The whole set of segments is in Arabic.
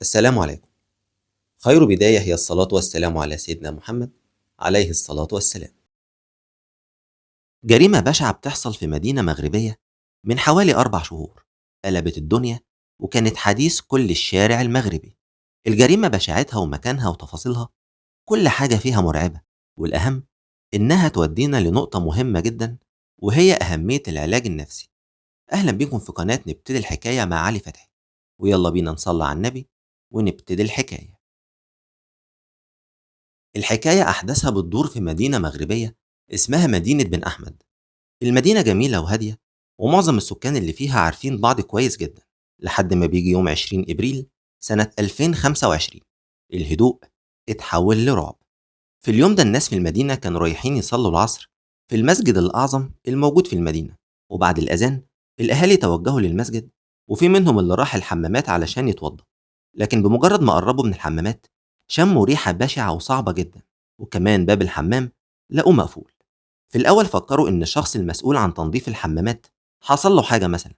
السلام عليكم. خير بداية هي الصلاة والسلام على سيدنا محمد عليه الصلاة والسلام. جريمة بشعة بتحصل في مدينة مغربية من حوالي 4 شهور، قلبت الدنيا وكانت حديث كل الشارع المغربي. الجريمة بشاعتها ومكانها وتفاصيلها، كل حاجة فيها مرعبة، والأهم إنها تودينا لنقطة مهمة جدا، وهي أهمية العلاج النفسي. أهلا بيكم في قناة نبتدي الحكاية مع علي فتحي، ويلا بينا نصلي على النبي ونبتدي الحكاية. الحكاية أحداثها بتدور في مدينة مغربية اسمها مدينة بن أحمد. المدينة جميلة وهادية، ومعظم السكان اللي فيها عارفين بعض كويس جدا، لحد ما بيجي يوم 20 إبريل سنة 2025 الهدوء اتحول لرعب. في اليوم ده الناس في المدينة كانوا رايحين يصلوا العصر في المسجد الأعظم الموجود في المدينة، وبعد الأذان الأهالي توجهوا للمسجد، وفي منهم اللي راح الحمامات علشان يتوضى. لكن بمجرد ما قربوا من الحمامات شموا ريحة بشعة وصعبة جدا، وكمان باب الحمام لقوه مقفول. في الأول فكروا إن الشخص المسؤول عن تنظيف الحمامات حصل له حاجة مثلا،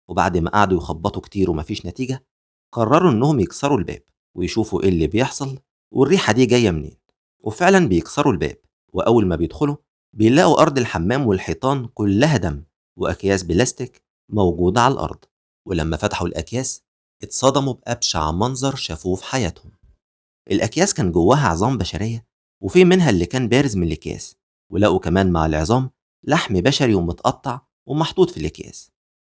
وبعد ما قعدوا يخبطوا كتير ومفيش نتيجة قرروا إنهم يكسروا الباب ويشوفوا إيه اللي بيحصل والريحة دي جاية منين. وفعلا بيكسروا الباب، وأول ما بيدخلوا بيلاقوا أرض الحمام والحيطان كلها دم، وأكياس بلاستيك موجودة على الأرض. ولما فتحوا الأكياس اتصدموا بأبشع منظر شافوه في حياتهم. الأكياس كان جواها عظام بشرية، وفي منها اللي كان بارز من الأكياس، ولقوا كمان مع العظام لحم بشري ومتقطع ومحطوط في الأكياس.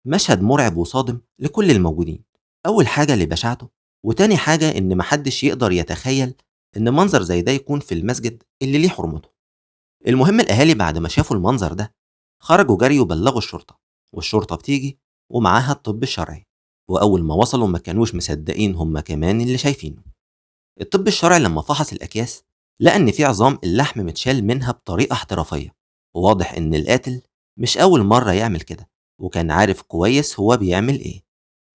مشهد مرعب وصادم لكل الموجودين. أول حاجة لبشاعته، وتاني حاجة إن محدش يقدر يتخيل إن منظر زي ده يكون في المسجد اللي ليه حرمته. المهم الأهالي بعد ما شافوا المنظر ده خرجوا جري وبلغوا الشرطة، والشرطة بتيجي ومعاها الطب الشرعي. وأول ما وصلوا ما كانوش مصدقين هم كمان اللي شايفينه. الطب الشرعي لما فحص الأكياس لقى إن في عظام اللحم متشال منها بطريقة احترافية، وواضح إن القاتل مش أول مرة يعمل كده، وكان عارف كويس هو بيعمل إيه.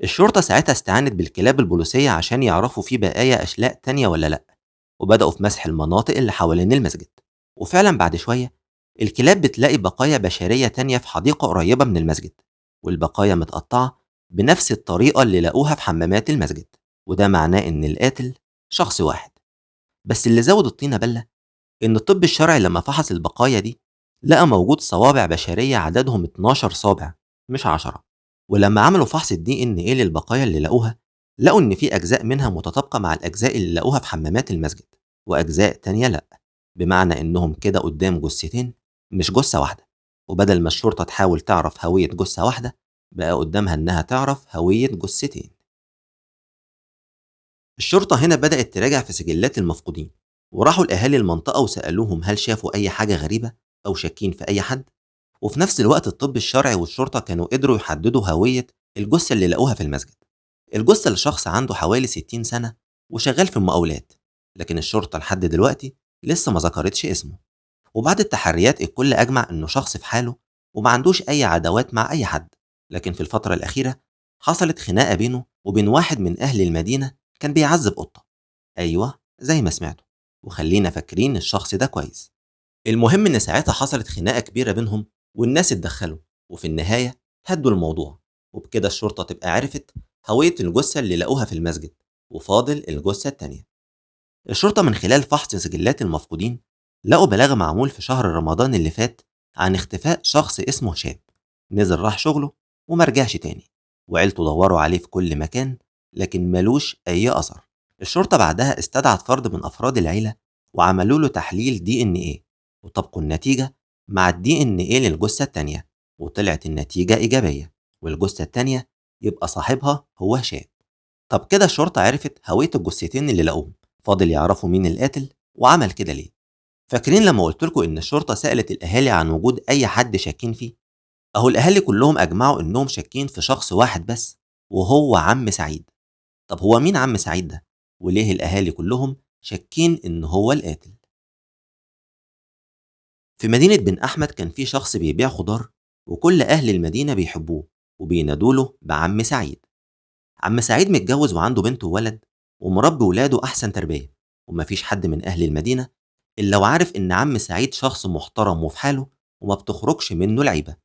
الشرطة ساعتها استعانت بالكلاب البوليسية عشان يعرفوا في بقايا أشلاء تانية ولا لأ، وبدأوا في مسح المناطق اللي حوالين المسجد. وفعلا بعد شوية الكلاب بتلاقي بقايا بشرية تانية في حديقة قريبة من المسجد، والبقايا متقطعة بنفس الطريقة اللي لقوها في حمامات المسجد، وده معناه إن القاتل شخص واحد. بس اللي زود الطينة بلة إن الطب الشرعي لما فحص البقايا دي لقى موجود صوابع بشرية عددهم 12 صابع مش 10. ولما عملوا فحص الدي ان ايه للبقايا اللي لقوها لقوا إن في أجزاء منها متطابقة مع الأجزاء اللي لقوها في حمامات المسجد، وأجزاء تانية لأ. بمعنى إنهم كده قدام جثتين مش جثة واحدة. وبدل ما الشرطة تحاول تعرف هوية جثة واحدة، بقى قدامها إنها تعرف هوية جثتين. الشرطة هنا بدأت تراجع في سجلات المفقودين، وراحوا لأهالي المنطقة وسألوهم هل شافوا أي حاجة غريبة أو شاكين في أي حد. وفي نفس الوقت الطب الشرعي والشرطة كانوا قدروا يحددوا هوية الجثة اللي لقوها في المسجد. الجثة لشخص عنده حوالي 60 سنة وشغال في المقاولات، لكن الشرطة لحد دلوقتي لسه ما ذكرتش اسمه. وبعد التحريات الكل أجمع إنه شخص في حاله وما عندوش أي عداوات مع أي حد. لكن في الفترة الأخيرة حصلت خناقة بينه وبين واحد من أهل المدينة كان بيعذب قطة. أيوه زي ما سمعتوا، وخلينا فاكرين الشخص ده كويس. المهم إن ساعتها حصلت خناقة كبيرة بينهم، والناس اتدخلوا، وفي النهاية هدوا الموضوع. وبكده الشرطة تبقى عرفت هوية الجثة اللي لقوها في المسجد، وفاضل الجثة التانية. الشرطة من خلال فحص سجلات المفقودين لقوا بلاغ معمول في شهر رمضان اللي فات عن اختفاء شخص اسمه هشام. نزل راح شغله ومرجعش تاني، وعيلته دوروا عليه في كل مكان لكن ملوش أي أثر. الشرطة بعدها استدعت فرد من أفراد العيلة وعملوا له تحليل دي ان ايه، وطبقوا النتيجة مع الدي ان ايه للجثة التانية، وطلعت النتيجة إيجابية، والجثة التانية يبقى صاحبها هو هشام. طب كده الشرطة عرفت هوية الجثتين اللي لقوهم، فاضل يعرفوا مين القاتل وعمل كده ليه. فاكرين لما قلت لكم ان الشرطة سألت الاهالي عن وجود اي حد شاكين فيه؟ اهو الاهالي كلهم اجمعوا انهم شاكين في شخص واحد بس، وهو عم سعيد. طب هو مين عم سعيد ده؟ وليه الاهالي كلهم شاكين ان هو القاتل؟ في مدينة بن احمد كان في شخص بيبيع خضار، وكل اهل المدينة بيحبوه وبينادوله بعم سعيد. عم سعيد متجوز وعنده بنت وولد، ومربي ولاده أحسن تربية، ومفيش حد من أهل المدينة إلا وعارف إن عم سعيد شخص محترم وفي حاله وما بتخرجش منه العيبة.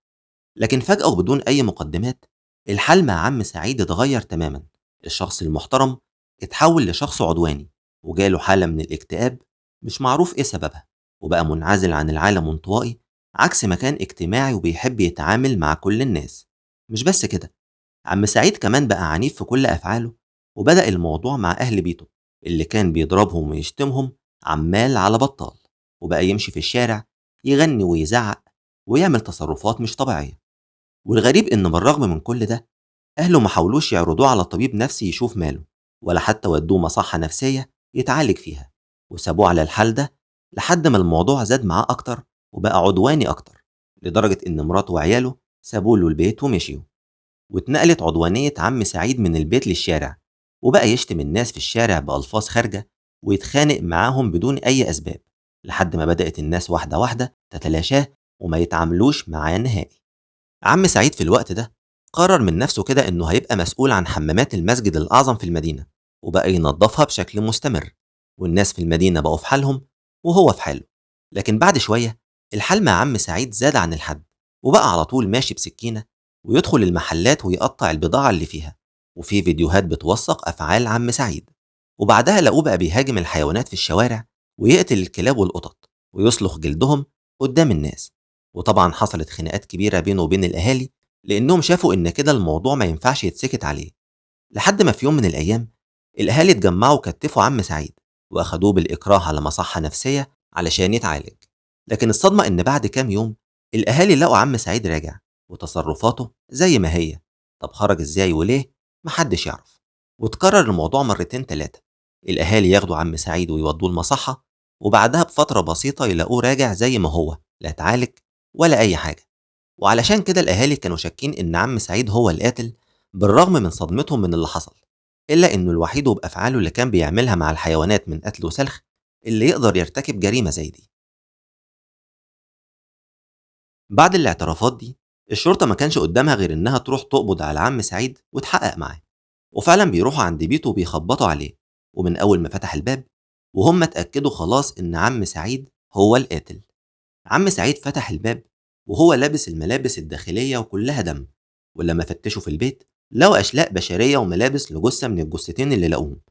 لكن فجأة وبدون أي مقدمات الحال مع عم سعيد اتغير تماما. الشخص المحترم اتحول لشخص عدواني، وجاله حالة من الاكتئاب مش معروف ايه سببها، وبقى منعزل عن العالم وانطوائي، عكس ما كان اجتماعي وبيحب يتعامل مع كل الناس. مش بس كده، عم سعيد كمان بقى عنيف في كل أفعاله، وبدأ الموضوع مع أهل بيته اللي كان بيضربهم ويشتمهم عمال على بطال، وبقى يمشي في الشارع يغني ويزعق ويعمل تصرفات مش طبيعية. والغريب إن بالرغم من كل ده، أهله ما حاولوش يعرضوه على طبيب نفسي يشوف ماله، ولا حتى ودوه مصحة نفسية يتعالج فيها، وسابوه على الحال ده لحد ما الموضوع زاد معاه أكتر وبقى عدواني أكتر، لدرجة إن مراته وعياله سابوا له البيت ومشيوا. واتنقلت عدوانية عم سعيد من البيت للشارع، وبقى يشتم الناس في الشارع بألفاظ خارجة ويتخانق معاهم بدون أي أسباب، لحد ما بدأت الناس واحدة واحدة تتلاشاه وما يتعاملوش معاه نهائي. عم سعيد في الوقت ده قرر من نفسه كده إنه هيبقى مسؤول عن حمامات المسجد الأعظم في المدينة، وبقى ينظفها بشكل مستمر، والناس في المدينة بقوا في حالهم وهو في حاله. لكن بعد شوية الحال مع عم سعيد زاد عن الحد، وبقى على طول ماشي بسكينة ويدخل المحلات ويقطع البضاعة اللي فيها، وفي فيديوهات بتوثق أفعال عم سعيد. وبعدها لقوه بقى بيهاجم الحيوانات في الشوارع ويقتل الكلاب والقطط ويسلخ جلدهم قدام الناس. وطبعا حصلت خناقات كبيرة بينه وبين الأهالي، لأنهم شافوا إن كده الموضوع ما ينفعش يتسكت عليه، لحد ما في يوم من الأيام الأهالي اتجمعوا وكتفوا عم سعيد وأخدوه بالإكراه على مصحة نفسية علشان يتعالج. لكن الصدمة إن بعد كام يوم الأهالي لقوا عم سعيد راجع وتصرفاته زي ما هي. طب خرج إزاي وليه؟ محدش يعرف. وتكرر الموضوع مرتين تلاتة، الأهالي ياخدوا عم سعيد ويودوه المصحة، وبعدها بفترة بسيطة يلاقوه راجع زي ما هو، لا اتعالج ولا أي حاجة. وعلشان كده الأهالي كانوا شاكين إن عم سعيد هو القاتل، بالرغم من صدمتهم من اللي حصل، إلا إنه الوحيد وبأفعاله اللي كان بيعملها مع الحيوانات من قتل وسلخ اللي يقدر يرتكب جريمة زي دي. بعد الاعترافات دي الشرطة ما كانش قدامها غير إنها تروح تقبض على عم سعيد وتحقق معاه. وفعلا بيروحوا عند بيته وبيخبطوا عليه، ومن أول ما فتح الباب وهم اتأكدوا خلاص إن عم سعيد هو القاتل. عم سعيد فتح الباب وهو لابس الملابس الداخلية وكلها دم، ولما فتشوا في البيت لقوا أشلاء بشرية وملابس لجثة من الجثتين اللي لقوهم.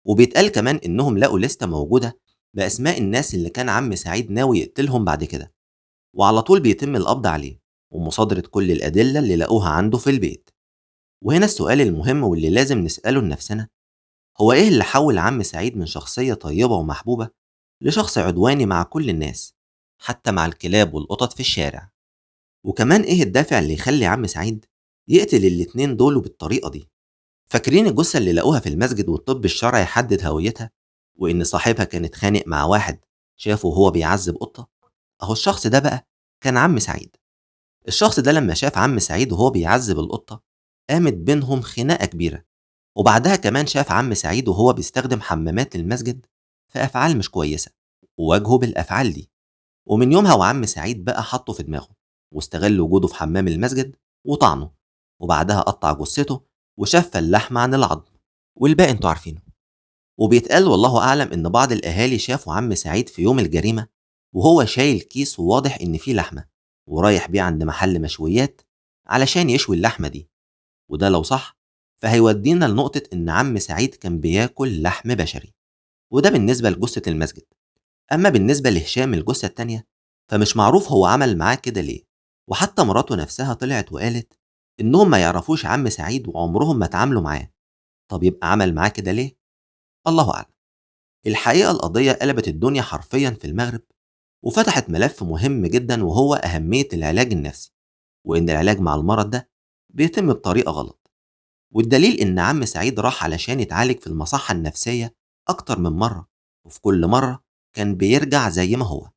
وبيتقال كمان إنهم لقوا لستة موجودة بأسماء الناس اللي كان عم سعيد ناوي يقتلهم بعد كده، وعلى طول بيتم القبض عليه ومصادرة كل الأدلة اللي لقوها عنده في البيت. وهنا السؤال المهم واللي لازم نسأله لنفسنا، هو إيه اللي حول عم سعيد من شخصية طيبة ومحبوبة لشخص عدواني مع كل الناس، حتى مع الكلاب والقطط في الشارع؟ وكمان إيه الدافع اللي يخلي عم سعيد يقتل الاتنين دول بالطريقة دي؟ فاكرين الجثة اللي لقوها في المسجد والطب الشرعي حدد هويتها، وإن صاحبها كان اتخانق مع واحد شافه وهو بيعذب قطة؟ أهو الشخص ده بقى كان عم سعيد. الشخص ده لما شاف عم سعيد وهو بيعذب القطة قامت بينهم خناقة كبيرة، وبعدها كمان شاف عم سعيد وهو بيستخدم حمامات المسجد في أفعال مش كويسة وواجهه بالأفعال دي. ومن يومها وعم سعيد بقى حطه في دماغه واستغل وجوده في حمام المسجد وطعنه، وبعدها قطع جثته وشف اللحم عن العظم، والباقي انتوا عارفينه. وبيتقال والله أعلم إن بعض الأهالي شافوا عم سعيد في يوم الجريمة وهو شايل كيس وواضح إن فيه لحمة ورايح بيه عند محل مشويات علشان يشوي اللحمة دي. وده لو صح فهيودينا لنقطة إن عم سعيد كان بياكل لحم بشري. وده بالنسبة لجثة المسجد. أما بالنسبة لهشام الجثة التانية فمش معروف هو عمل معاه كده ليه، وحتى مراته نفسها طلعت وقالت إنهم ما يعرفوش عم سعيد وعمرهم ما اتعاملوا معاه. طب يبقى عمل معاه كده ليه؟ الله أعلم. الحقيقة القضية قلبت الدنيا حرفيا في المغرب، وفتحت ملف مهم جدا وهو أهمية العلاج النفسي، وإن العلاج مع المرض ده بيتم بطريقة غلط. والدليل إن عم سعيد راح علشان يتعالج في المصحة النفسية أكتر من مرة، وفي كل مرة كان بيرجع زي ما هو.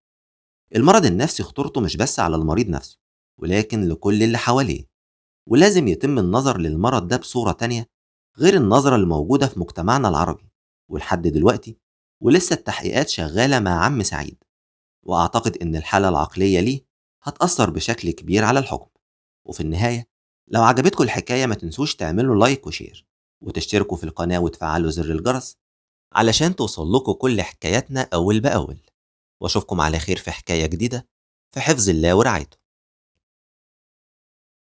المرض النفسي خطورته مش بس على المريض نفسه، ولكن لكل اللي حواليه. ولازم يتم النظر للمرض ده بصورة تانية غير النظرة اللي موجودة في مجتمعنا العربي ولحد دلوقتي. ولسه التحقيقات شغالة مع عم سعيد، وأعتقد إن الحالة العقلية ليه هتأثر بشكل كبير على الحكم. وفي النهاية، لو عجبتكم الحكاية ما تنسوش تعملوا لايك وشير وتشتركوا في القناة وتفعلوا زر الجرس علشان توصل لكم كل حكاياتنا أول بأول. وأشوفكم على خير في حكاية جديدة، في حفظ الله ورعايته.